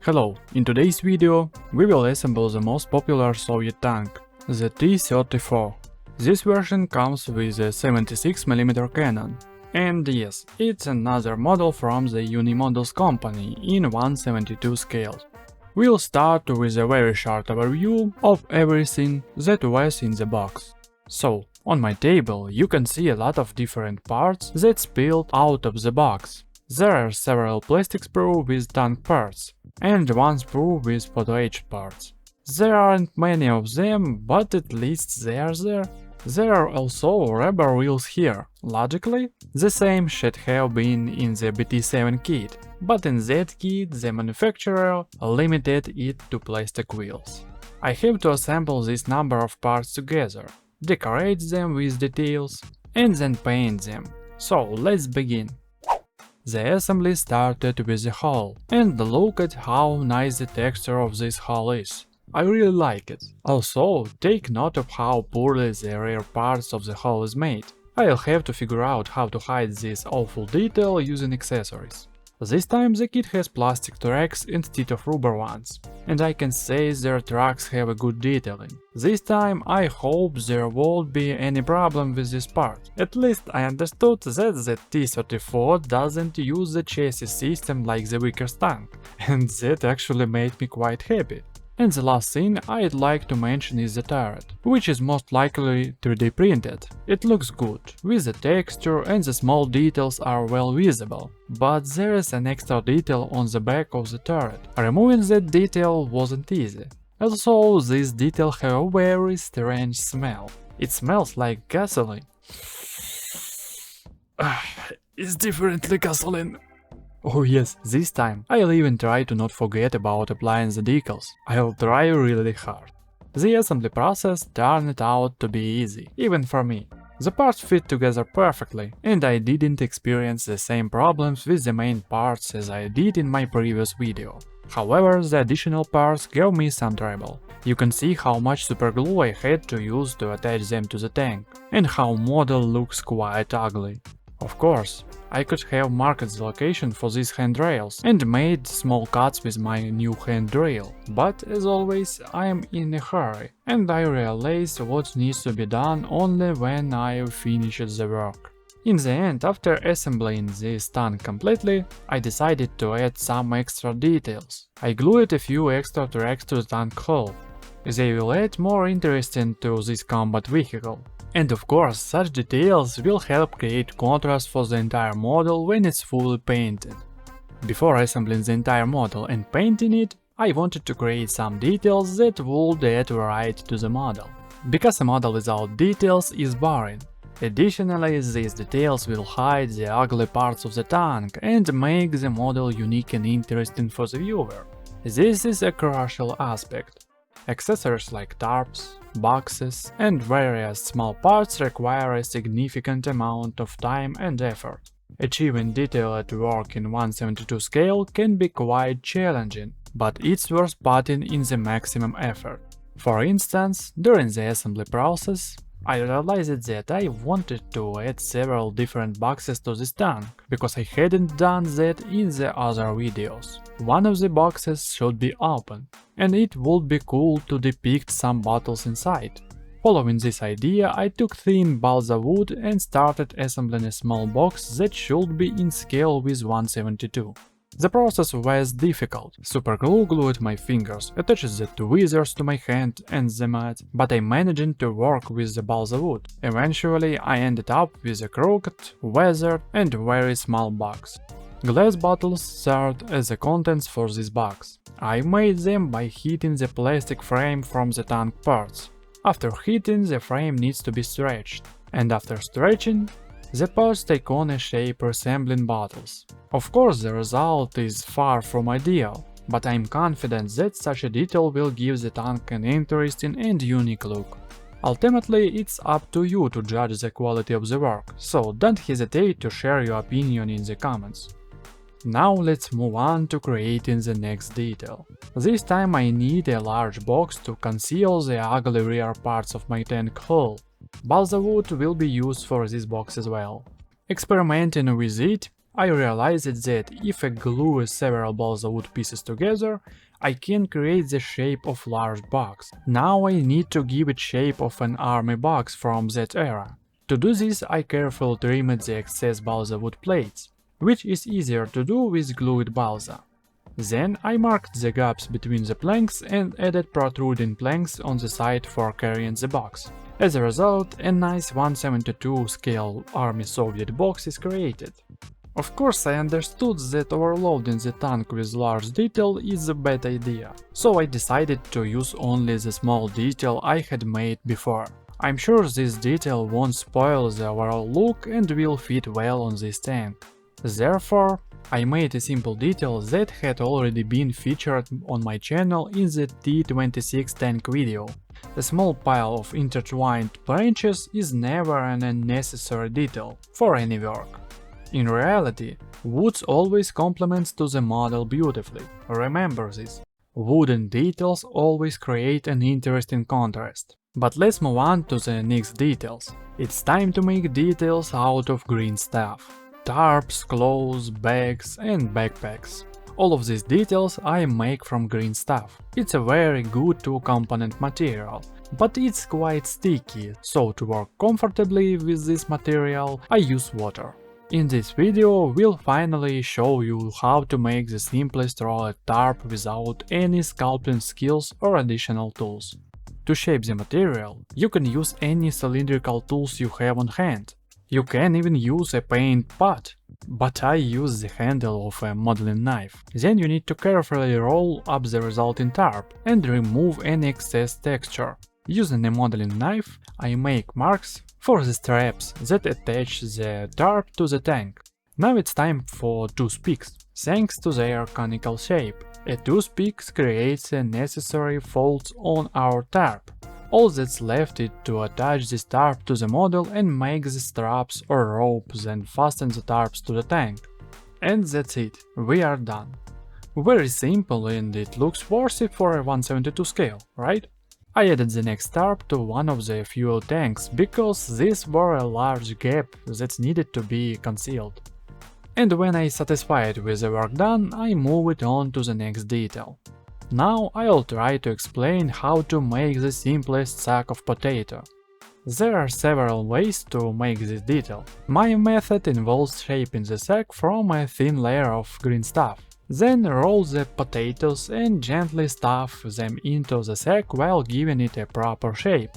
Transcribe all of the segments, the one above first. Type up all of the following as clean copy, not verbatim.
Hello, in today's video we will assemble the most popular Soviet tank, the T-34. This version comes with a 76mm cannon. And yes, it's another model from the Unimodels company in 1/72 scale. We'll start with a very short overview of everything that was in the box. So, on my table you can see a lot of different parts that spilled out of the box. There are several plastic sprues with tank parts, and one sprue with photo-etched parts. There aren't many of them, but at least they are there. There are also rubber wheels here. Logically, the same should have been in the BT-7 kit, but in that kit the manufacturer limited it to plastic wheels. I have to assemble this number of parts together, decorate them with details, and then paint them. So let's begin. The assembly started with the hull, and look at how nice the texture of this hull is. I really like it. Also, take note of how poorly the rear parts of the hull is made. I'll have to figure out how to hide this awful detail using accessories. This time the kit has plastic tracks instead of rubber ones, and I can say their tracks have a good detailing. This time I hope there won't be any problem with this part. At least I understood that the T-34 doesn't use the chassis system like the Vickers tank, and that actually made me quite happy. And the last thing I'd like to mention is the turret, which is most likely 3D printed. It looks good, with the texture and the small details are well visible, but there is an extra detail on the back of the turret. Removing that detail wasn't easy. Also, this detail has a very strange smell. It smells like gasoline. It's definitely gasoline. Oh yes, this time I'll even try to not forget about applying the decals. I'll try really hard. The assembly process turned out to be easy, even for me. The parts fit together perfectly, and I didn't experience the same problems with the main parts as I did in my previous video. However, the additional parts gave me some trouble. You can see how much superglue I had to use to attach them to the tank, and how model looks quite ugly. Of course, I could have marked the location for these handrails and made small cuts with my new handrail, but as always I am in a hurry, and I realize what needs to be done only when I finish the work. In the end, after assembling this tank completely, I decided to add some extra details. I glued a few extra tracks to the tank hull. They will add more interest to this combat vehicle. And of course, such details will help create contrast for the entire model when it's fully painted. Before assembling the entire model and painting it, I wanted to create some details that would add variety to the model. Because a model without details is boring. Additionally, these details will hide the ugly parts of the tank and make the model unique and interesting for the viewer. This is a crucial aspect. Accessories like tarps, boxes, and various small parts require a significant amount of time and effort. Achieving detailed work in 1/72 scale can be quite challenging, but it's worth putting in the maximum effort. For instance, during the assembly process, I realized that I wanted to add several different boxes to this tank, because I hadn't done that in the other videos. One of the boxes should be open, and it would be cool to depict some bottles inside. Following this idea, I took thin balsa wood and started assembling a small box that should be in scale with 1/72. The process was difficult. Superglue glued my fingers, attached the tweezers to my hand and the mat, but I managed to work with the balsa wood. Eventually, I ended up with a crooked, weathered and very small box. Glass bottles served as the contents for this box. I made them by heating the plastic frame from the tank parts. After heating, the frame needs to be stretched, and after stretching, the parts take on a shape resembling bottles. Of course, the result is far from ideal, but I'm confident that such a detail will give the tank an interesting and unique look. Ultimately, it's up to you to judge the quality of the work, so don't hesitate to share your opinion in the comments. Now let's move on to creating the next detail. This time I need a large box to conceal the ugly rear parts of my tank hull. Balsa wood will be used for this box as well. Experimenting with it, I realized that if I glue several balsa wood pieces together, I can create the shape of large box. Now I need to give it shape of an army box from that era. To do this, I carefully trimmed the excess balsa wood plates, which is easier to do with glued balsa. Then I marked the gaps between the planks and added protruding planks on the side for carrying the box. As a result, a nice 1/72 scale Army Soviet box is created. Of course, I understood that overloading the tank with large detail is a bad idea, so I decided to use only the small detail I had made before. I'm sure this detail won't spoil the overall look and will fit well on this tank. Therefore, I made a simple detail that had already been featured on my channel in the T-26 tank video. A small pile of intertwined branches is never an unnecessary detail for any work. In reality, wood always complements to the model beautifully. Remember this. Wooden details always create an interesting contrast. But let's move on to the next details. It's time to make details out of green stuff. Tarps, clothes, bags and backpacks. All of these details I make from green stuff. It's a very good two-component material, but it's quite sticky, so to work comfortably with this material I use water. In this video we'll finally show you how to make the simplest rolled tarp without any sculpting skills or additional tools. To shape the material, you can use any cylindrical tools you have on hand. You can even use a paint pot, but I use the handle of a modeling knife. Then you need to carefully roll up the resulting tarp and remove any excess texture. Using a modeling knife, I make marks for the straps that attach the tarp to the tank. Now it's time for toothpicks. Thanks to their conical shape, a toothpick creates the necessary folds on our tarp. All that's left is to attach this tarp to the model and make the straps or rope, then fasten the tarps to the tank. And that's it, we are done. Very simple, and it looks worth it for a 1/72 scale, right? I added the next tarp to one of the fuel tanks because these were a large gap that needed to be concealed. And when I satisfied with the work done, I move it on to the next detail. Now I'll try to explain how to make the simplest sack of potato. There are several ways to make this detail. My method involves shaping the sack from a thin layer of green stuff. Then roll the potatoes and gently stuff them into the sack while giving it a proper shape.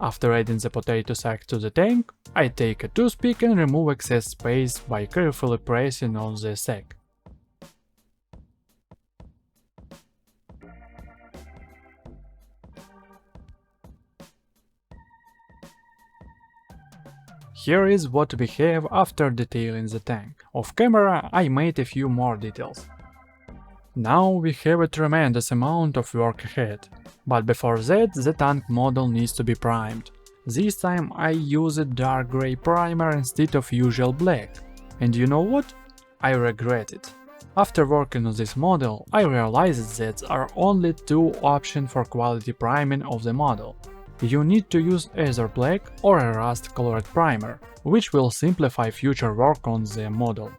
After adding the potato sack to the tank, I take a toothpick and remove excess space by carefully pressing on the sack. Here is what we have after detailing the tank. Off camera I made a few more details. Now we have a tremendous amount of work ahead. But before that, the tank model needs to be primed. This time I used dark grey primer instead of usual black. And you know what? I regret it. After working on this model, I realized that there are only two options for quality priming of the model. You need to use either black or a rust-colored primer, which will simplify future work on the model.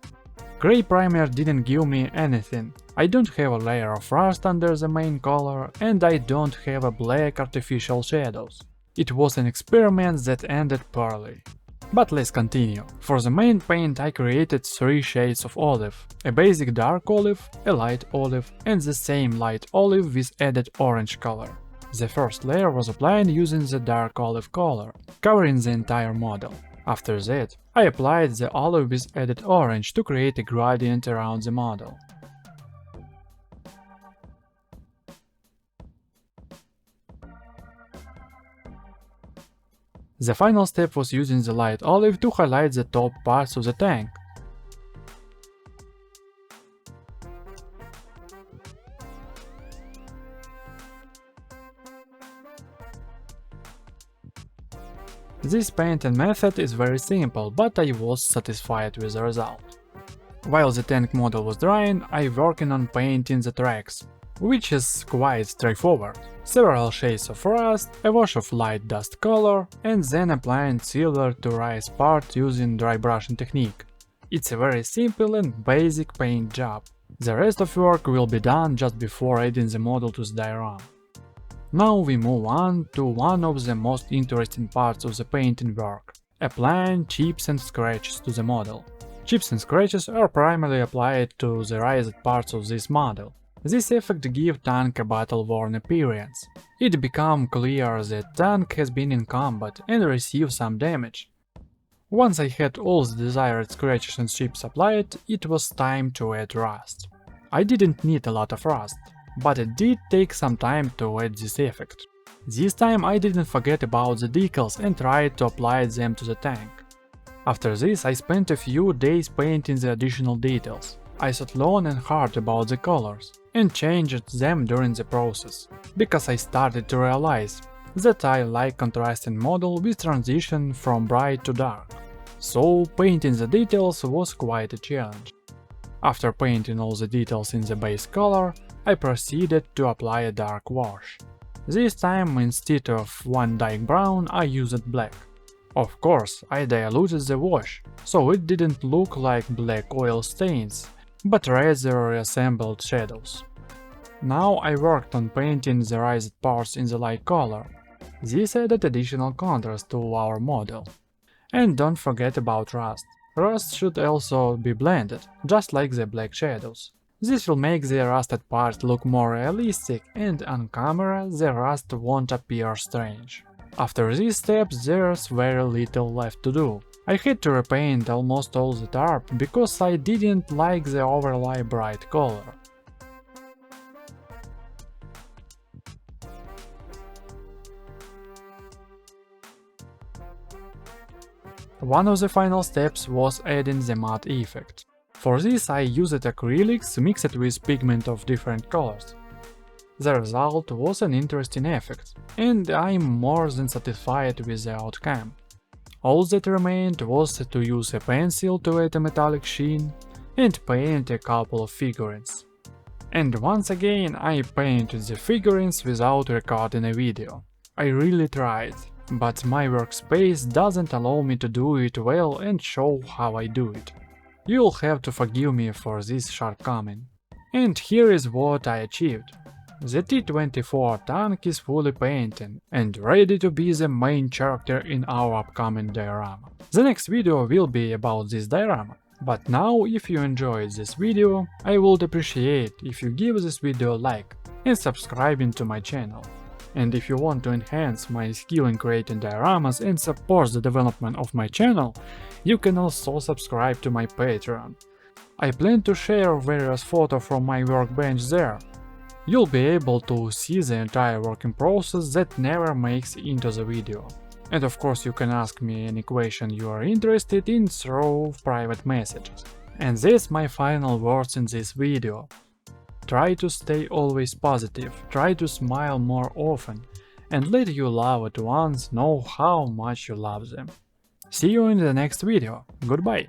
Grey primer didn't give me anything. I don't have a layer of rust under the main color, and I don't have a black artificial shadows. It was an experiment that ended poorly. But let's continue. For the main paint I created three shades of olive: a basic dark olive, a light olive, and the same light olive with added orange color. The first layer was applied using the dark olive color, covering the entire model. After that, I applied the olive with added orange to create a gradient around the model. The final step was using the light olive to highlight the top parts of the tank. This painting method is very simple, but I was satisfied with the result. While the tank model was drying, I worked on painting the tracks. which is quite straightforward. Several shades of rust, a wash of light dust color, and then applying silver to raise part using dry brushing technique. It's a very simple and basic paint job. The rest of work will be done just before adding the model to the diorama. Now we move on to one of the most interesting parts of the painting work – applying chips and scratches to the model. Chips and scratches are primarily applied to the raised parts of this model. This effect gives tank a battle-worn appearance. It becomes clear that tank has been in combat and received some damage. Once I had all the desired scratches and chips applied, it was time to add rust. I didn't need a lot of rust, but it did take some time to add this effect. This time I didn't forget about the decals and tried to apply them to the tank. After this I spent a few days painting the additional details. I thought long and hard about the colors and changed them during the process, because I started to realize that I like contrasting model with transition from bright to dark. So painting the details was quite a challenge. After painting all the details in the base color, I proceeded to apply a dark wash. This time instead of one dyed brown I used black. Of course, I diluted the wash, so it didn't look like black oil stains, but rather reassembled shadows. Now I worked on painting the raised parts in the light color. This added additional contrast to our model. And don't forget about rust. Rust should also be blended, just like the black shadows. This will make the rusted part look more realistic, and on camera the rust won't appear strange. After these steps there's very little left to do. I had to repaint almost all the tarp because I didn't like the overlay bright color. One of the final steps was adding the matte effect. For this I used acrylics mixed with pigment of different colors. The result was an interesting effect, and I'm more than satisfied with the outcome. All that remained was to use a pencil to add a metallic sheen and paint a couple of figurines. And once again I painted the figurines without recording a video. I really tried. But my workspace doesn't allow me to do it well and show how I do it. You'll have to forgive me for this shortcoming. And here is what I achieved. The T-34 tank is fully painted and ready to be the main character in our upcoming diorama. The next video will be about this diorama. But now, if you enjoyed this video, I would appreciate if you give this video a like and subscribing to my channel. And if you want to enhance my skill in creating dioramas and support the development of my channel, you can also subscribe to my Patreon. I plan to share various photos from my workbench there. You'll be able to see the entire working process that never makes into the video. And of course you can ask me any question you are interested in through private messages. And that's my final words in this video. Try to stay always positive, try to smile more often, and let your loved ones know how much you love them. See you in the next video, goodbye!